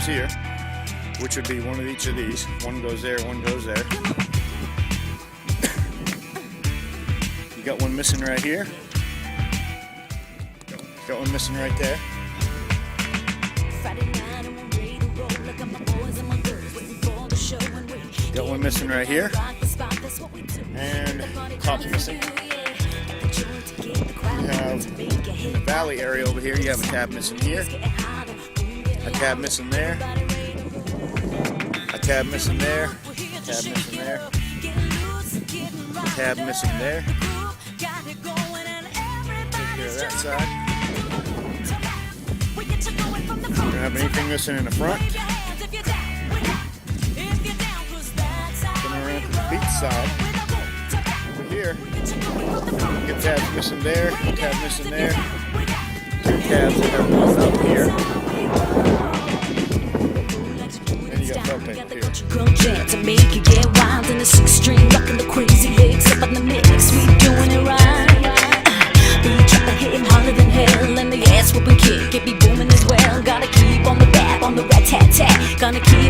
here, which would be one of each of these. One goes there, one goes there. You got one missing right here. Got one missing right there. Got one missing right here. And top's missing. You have in the valley area over here, you have a tab missing here. A tab missing there. A tab missing there. A tab missing there. A tab missing there. Take care of that side. Don't have anything missing in the front. Coming around to the beach side. Over here, get tabs missing there, tab missing there. Two tabs that are both up here. And you got belt tape here. To make you get wild in the 6-string, rocking the crazy legs up on the mix. We doing it right. Beat chopper hitting harder than hell, and the ass whooping kick it be booming as well. Gotta keep on the rap, on the rat tat tat. Gonna keep